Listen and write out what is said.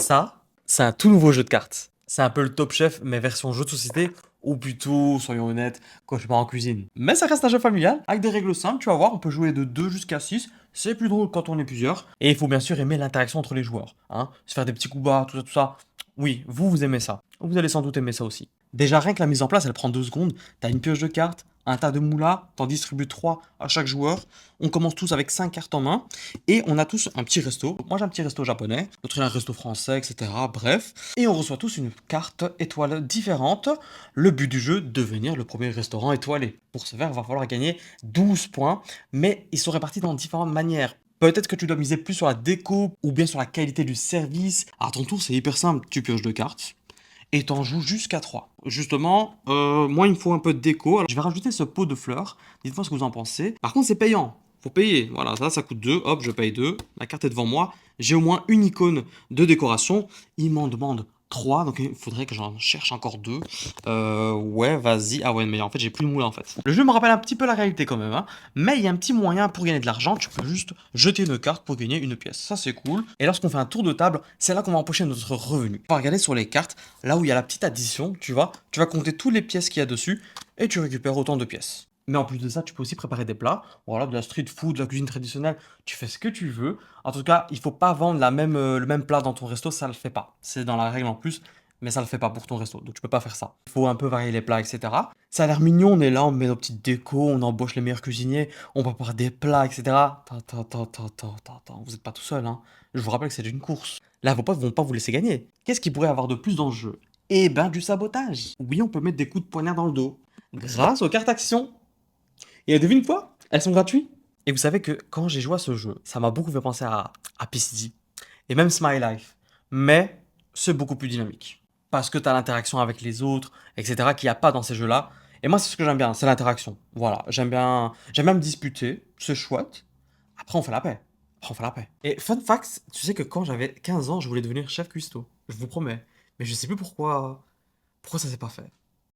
Ça, c'est un tout nouveau jeu de cartes. C'est un peu le Top Chef, mais version jeu de société, ou plutôt, soyons honnêtes, cauchemar en cuisine. Mais ça reste un jeu familial, avec des règles simples, tu vas voir, on peut jouer de 2 jusqu'à 6. C'est plus drôle quand on est plusieurs. Et il faut bien sûr aimer l'interaction entre les joueurs. Hein, se faire des petits coups bas, tout ça, tout ça. Oui, vous aimez ça. Vous allez sans doute aimer ça aussi. Déjà, rien que la mise en place, elle prend 2 secondes. T'as une pioche de cartes, un tas de moulas, t'en distribues 3 à chaque joueur. On commence tous avec 5 cartes en main. Et on a tous un petit resto. Donc moi j'ai un petit resto japonais, l'autre il a un resto français, etc. Bref. Et on reçoit tous une carte étoile différente. Le but du jeu, devenir le premier restaurant étoilé. Pour ce faire, il va falloir gagner 12 points, mais ils sont répartis dans différentes manières. Peut-être que tu dois miser plus sur la déco ou bien sur la qualité du service. À ton tour, c'est hyper simple. Tu pioches 2 cartes et t'en joues jusqu'à 3. Justement, moi il me faut un peu de déco. Alors, je vais rajouter ce pot de fleurs. Dites-moi ce que vous en pensez. Par contre, c'est payant. Faut payer. Voilà, ça coûte 2. Hop, je paye 2. La carte est devant moi. J'ai au moins une icône de décoration. Il m'en demande 3, donc il faudrait que j'en cherche encore 2. Ouais, vas-y. Ah ouais, mais en fait, j'ai plus de moulin en fait. Le jeu me rappelle un petit peu la réalité quand même, hein. Mais il y a un petit moyen pour gagner de l'argent. Tu peux juste jeter une carte pour gagner une pièce. Ça, c'est cool. Et lorsqu'on fait un tour de table, c'est là qu'on va empocher notre revenu. On va regarder sur les cartes, là où il y a la petite addition, tu vois. Tu vas compter toutes les pièces qu'il y a dessus et tu récupères autant de pièces. Mais en plus de ça, tu peux aussi préparer des plats. Voilà, de la street food, de la cuisine traditionnelle. Tu fais ce que tu veux. En tout cas, il faut pas vendre le même plat dans ton resto, ça le fait pas. C'est dans la règle en plus, mais ça le fait pas pour ton resto. Donc tu peux pas faire ça. Il faut un peu varier les plats, etc. Ça a l'air mignon, on est là, on met nos petites décos, on embauche les meilleurs cuisiniers, on prépare des plats, etc. Attends, vous êtes pas tout seul, hein. Je vous rappelle que c'est une course. Là, vos potes vont pas vous laisser gagner. Qu'est-ce qu'il pourrait y avoir de plus dans le jeu? Eh ben, du sabotage. Oui, on peut mettre des coups de poignard dans le dos. Grâce aux cartes actions. Et devine quoi? Elles sont gratuites. Et vous savez que quand j'ai joué à ce jeu, ça m'a beaucoup fait penser à PCD et même Smile Life. Mais c'est beaucoup plus dynamique. Parce que tu as l'interaction avec les autres, etc., qu'il n'y a pas dans ces jeux-là. Et moi, c'est ce que j'aime bien, c'est l'interaction. Voilà, j'aime bien me disputer, c'est chouette. Après, on fait la paix. Après, on fait la paix. Et fun fact, tu sais que quand j'avais 15 ans, je voulais devenir chef cuistot. Je vous promets. Mais je sais plus pourquoi ça s'est pas fait.